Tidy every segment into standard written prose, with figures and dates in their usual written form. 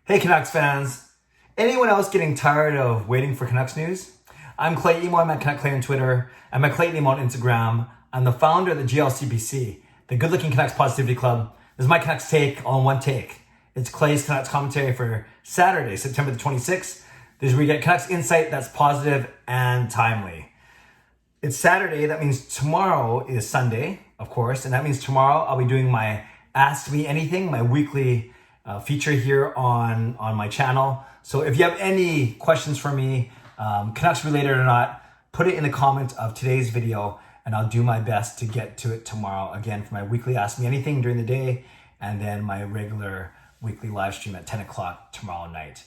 Hey Canucks fans! Anyone else getting tired of waiting for Canucks news? I'm Clay Emo, I'm at Canuck Clay on Twitter. I'm at Clay Emo on Instagram. I'm the founder of the GLCPC, the Good Looking Canucks Positivity Club. This is my Canucks take all in one take. It's Clay's Canucks commentary for Saturday, September the 26th. This is where you get Canucks insight that's positive and timely. It's Saturday, that means tomorrow is Sunday, of course, and that means tomorrow I'll be doing my Ask Me Anything, my weekly feature here on my channel. So if you have any questions for me, Canucks related or not, put it in the comments of today's video and I'll do my best to get to it tomorrow. Again, for my weekly Ask Me Anything during the day and then my regular weekly live stream at 10 o'clock tomorrow night.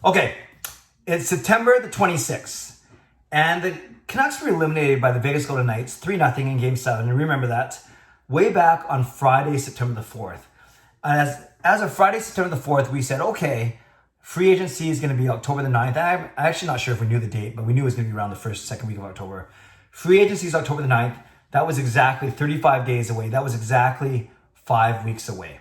Okay, it's September the 26th and the Canucks were eliminated by the Vegas Golden Knights 3-0 in Game 7. And remember that way back on Friday, September the 4th. As of Friday, September the 4th, we said, okay, free agency is going to be October the 9th. I'm actually not sure if we knew the date, but we knew it was going to be around the second week of October. Free agency is October the 9th. That was exactly 35 days away. That was exactly 5 weeks away.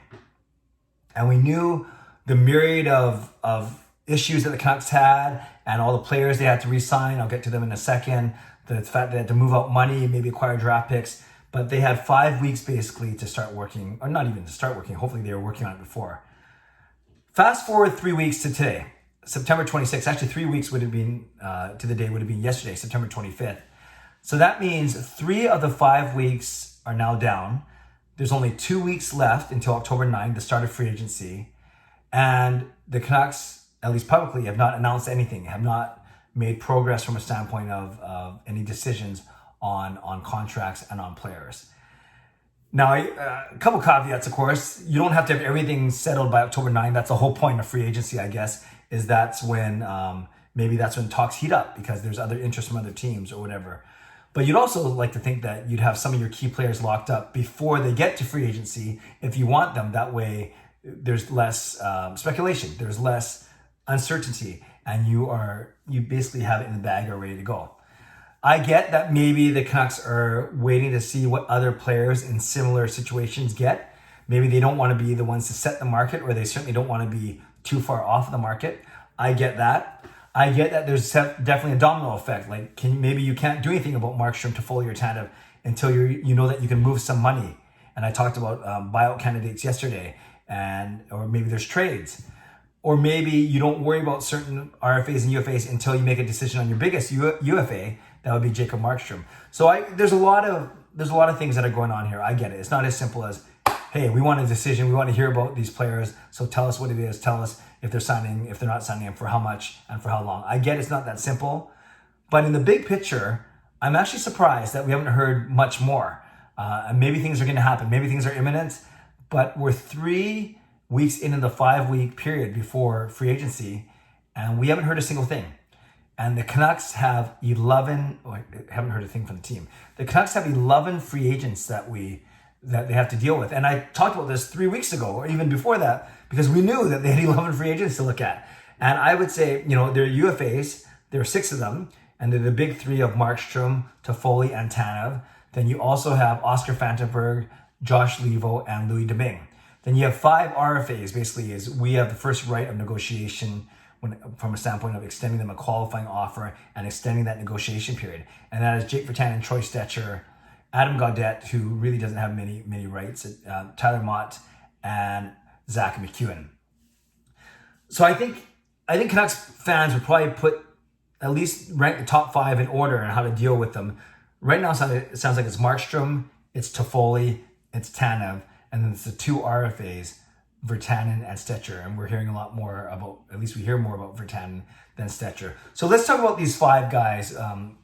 And we knew the myriad of issues that the Canucks had and all the players they had to re-sign. I'll get to them in a second. The fact they had to move out money, maybe acquire draft picks. But they had 5 weeks basically to start working, or not even to start working. Hopefully they were working on it before. Fast forward 3 weeks to today, September 26th. Actually, 3 weeks would have been, to the day would have been yesterday, September 25th. So that means 3 of the 5 weeks are now down. There's only 2 weeks left until October 9th, the start of free agency. And the Canucks, at least publicly, have not announced anything, have not made progress from a standpoint of any decisions on contracts and on players. Now, a couple caveats, of course. You don't have to have everything settled by October 9th. That's the whole point of free agency, I guess, is that's when maybe that's when talks heat up because there's other interest from other teams or whatever. But you'd also like to think that you'd have some of your key players locked up before they get to free agency if you want them. That way, there's less speculation, there's less uncertainty, and you basically have it in the bag or ready to go. I get that maybe the Canucks are waiting to see what other players in similar situations get. Maybe they don't want to be the ones to set the market, or they certainly don't want to be too far off the market. I get that. I get that there's definitely a domino effect. Like maybe you can't do anything about Markstrom, Toffoli, or Tanev until you know that you can move some money. And I talked about buyout candidates yesterday, or maybe there's trades. Or maybe you don't worry about certain RFAs and UFAs until you make a decision on your biggest UFA. That would be Jacob Markstrom. So there's a lot of things that are going on here. I get it. It's not as simple as, hey, we want a decision. We want to hear about these players. So tell us what it is. Tell us if they're signing, if they're not signing, and for how much and for how long. I get it's not that simple. But in the big picture, I'm actually surprised that we haven't heard much more. And maybe things are going to happen. Maybe things are imminent. But we're 3 weeks into the 5 week period before free agency, and we haven't heard a single thing. And the Canucks have 11, I haven't heard a thing from the team. The Canucks have 11 free agents that they have to deal with. And I talked about this 3 weeks ago, or even before that, because we knew that they had 11 free agents to look at. And I would say, they're UFAs, there are 6 of them, and they're the big 3 of Markstrom, Toffoli, and Tanev. Then you also have Oscar Fantenberg, Josh Levo, and Louis Domingue. Then you have 5 RFAs, basically, is we have the first right of negotiation from a standpoint of extending them a qualifying offer and extending that negotiation period. And that is Jake Virtanen, Troy Stecher, Adam Gaudette, who really doesn't have many rights, Tyler Mott, and Zach McEwen. So I think Canucks fans would probably at least rank the top 5 in order on how to deal with them. Right now, it sounds like it's Markstrom, it's Toffoli, it's Tanev, and then it's the 2 RFAs, Virtanen and Stecher, and we're hearing a lot more about, at least we hear more about Virtanen than Stecher. So let's talk about these 5 guys,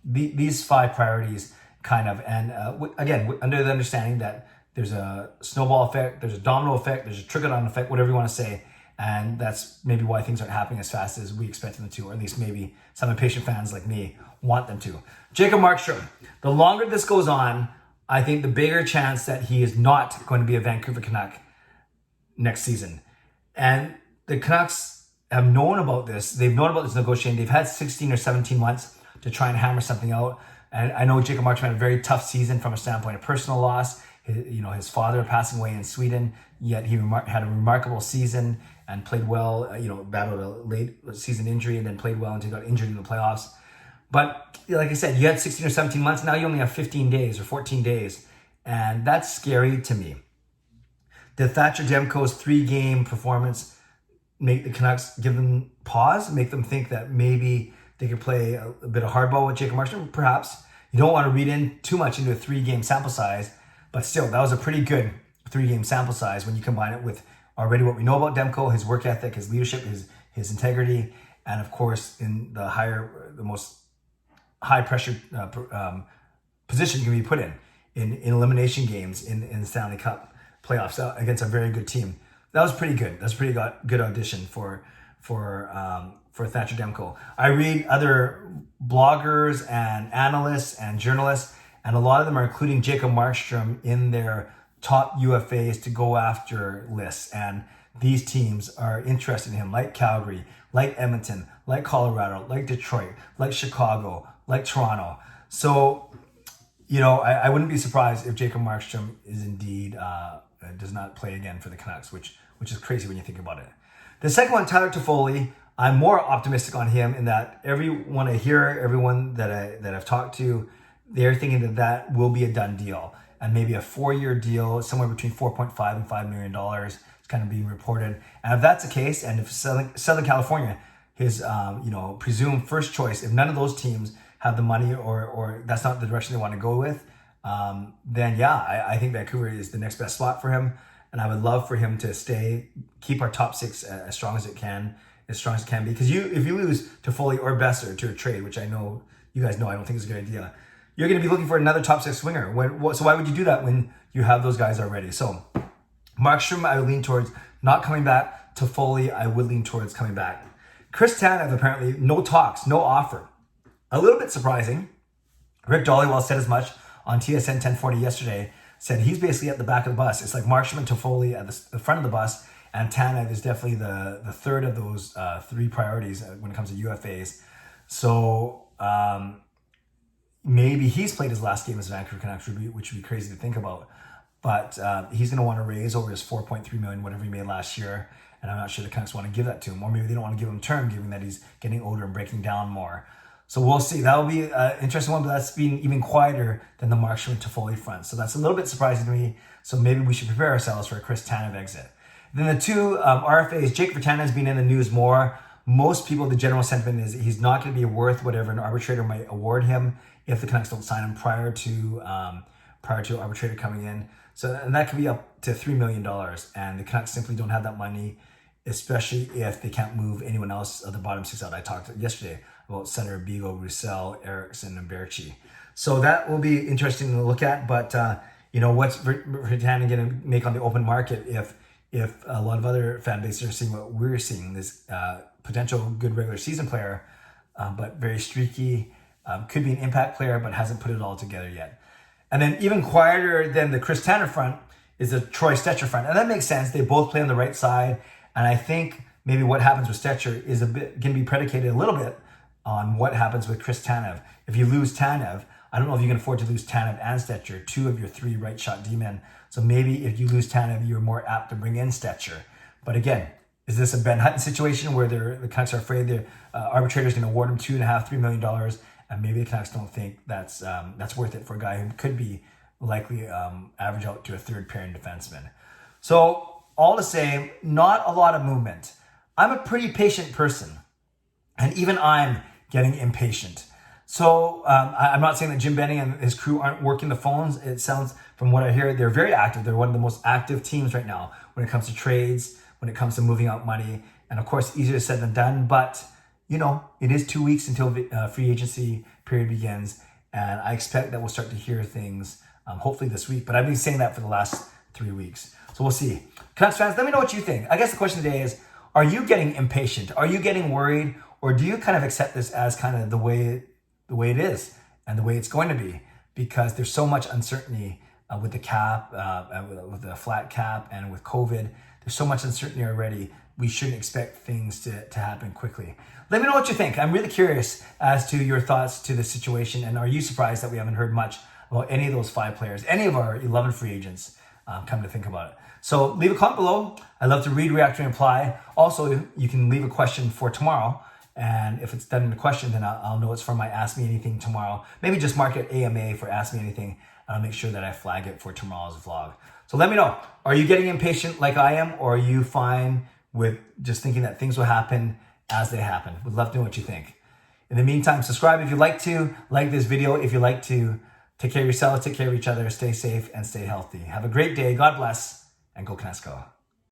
these 5 priorities kind of, and again, under the understanding that there's a snowball effect, there's a domino effect, there's a trickle-down effect, whatever you want to say, and that's maybe why things aren't happening as fast as we expect them to, or at least maybe some impatient fans like me want them to. Jacob Markstrom, the longer this goes on, I think the bigger chance that he is not going to be a Vancouver Canuck next season. And the Canucks have known about this. They've known about this negotiating. They've had 16 or 17 months to try and hammer something out. And I know Jacob Markstrom had a very tough season from a standpoint of personal loss. His father passing away in Sweden, yet he had a remarkable season. and played well, battled a late season injury and then played well until he got injured in the playoffs. But like I said, you had 16 or 17 months. Now you only have 15 days or 14 days. And that's scary to me. Did Thatcher Demko's 3-game performance make the Canucks, give them pause, make them think that maybe they could play a bit of hardball with Jacob Markstrom? Perhaps. You don't want to read in too much into a 3-game sample size, but still, that was a pretty good 3-game sample size when you combine it with already what we know about Demko, his work ethic, his leadership, his integrity, and of course, in the most high pressure position you can be put in elimination games in the Stanley Cup playoffs against a very good team. That was pretty good. That's a pretty good audition for Thatcher Demko. I read other bloggers and analysts and journalists, and a lot of them are including Jacob Markstrom in their top UFAs to go after lists. And these teams are interested in him, like Calgary, like Edmonton, like Colorado, like Detroit, like Chicago, like Toronto. So, I wouldn't be surprised if Jacob Markstrom is indeed does not play again for the Canucks, which is crazy when you think about it. The second one, Tyler Toffoli, I'm more optimistic on him in that everyone I hear, everyone that I've talked to, they're thinking that will be a done deal, and maybe a 4-year deal, somewhere between $4.5 and $5 million is kind of being reported. And if that's the case, and if Southern California, his presumed first choice, if none of those teams have the money or that's not the direction they want to go with, then yeah, I think Vancouver is the next best spot for him. And I would love for him to stay, keep our top 6 as strong as it can be. Because if you lose Toffoli or Besser to a trade, which I know you guys know I don't think is a good idea, you're going to be looking for another top 6 swinger. So why would you do that when you have those guys already? So Markstrom, I would lean towards not coming back. Toffoli, I would lean towards coming back. Chris Tanev, apparently, no talks, no offer. A little bit surprising. Rick Dollywell said as much on TSN 1040 yesterday, said he's basically at the back of the bus. It's like Markstrom and Toffoli at the front of the bus, and Tanev is definitely the third of those 3 priorities when it comes to UFAs. So maybe he's played his last game as a Vancouver Canucks, which would be crazy to think about. But he's going to want to raise over his $4.3 million, whatever he made last year. And I'm not sure the Canucks want to give that to him. Or maybe they don't want to give him term, given that he's getting older and breaking down more. So we'll see. That'll be an interesting one, but that's been even quieter than the Markstrom and Toffoli front. So that's a little bit surprising to me. So maybe we should prepare ourselves for a Chris Tanev exit. Then the 2 RFAs, Jake Virtanen has been in the news more. Most people, the general sentiment is he's not going to be worth whatever an arbitrator might award him if the Canucks don't sign him prior to arbitrator coming in. So, and that could be up to $3 million. And the Canucks simply don't have that money, especially if they can't move anyone else of the bottom 6 out. I talked yesterday about Senator Beagle, Roussel, Eriksson, and Berchi. So that will be interesting to look at. But, what's Virtanen going to make on the open market if a lot of other fan bases are seeing what we're seeing, this potential good regular season player, but very streaky, could be an impact player, but hasn't put it all together yet. And then even quieter than the Chris Tanev front is the Troy Stecher front. And that makes sense. They both play on the right side. And I think maybe what happens with Stecher is going to be predicated a little bit on what happens with Chris Tanev. If you lose Tanev, I don't know if you can afford to lose Tanev and Stecher, 2 of your 3 right shot D-men. So maybe if you lose Tanev, you're more apt to bring in Stecher. But again, is this a Ben Hutton situation where the Canucks are afraid the arbitrator's going to award him $2.5-3 million, and maybe the Canucks don't think that's worth it for a guy who could be likely average out to a 3rd pairing defenseman. So all to say, not a lot of movement. I'm a pretty patient person, and even I'm getting impatient. So I'm not saying that Jim Benning and his crew aren't working the phones. It sounds, from what I hear, they're very active. They're one of the most active teams right now when it comes to trades, when it comes to moving out money. And of course, easier said than done. But, it is 2 weeks until the free agency period begins. And I expect that we'll start to hear things, hopefully this week. But I've been saying that for the last 3 weeks. So we'll see. Canucks fans, let me know what you think. I guess the question today is, are you getting impatient? Are you getting worried? Or do you kind of accept this as kind of the way it is and the way it's going to be? Because there's so much uncertainty with the cap, with the flat cap, and with COVID. There's so much uncertainty already. We shouldn't expect things to happen quickly. Let me know what you think. I'm really curious as to your thoughts to the situation. And are you surprised that we haven't heard much about any of those 5 players, any of our 11 free agents, come to think about it? So leave a comment below. I love to read, react, and reply. Also, you can leave a question for tomorrow. And if it's done in a question, then I'll know it's from my Ask Me Anything tomorrow. Maybe just mark it AMA for Ask Me Anything. And I'll make sure that I flag it for tomorrow's vlog. So let me know. Are you getting impatient like I am? Or are you fine with just thinking that things will happen as they happen? Would love to know what you think. In the meantime, subscribe if you'd like to. Like this video if you'd like to. Take care of yourselves, take care of each other. Stay safe and stay healthy. Have a great day. God bless. And go Canucks go.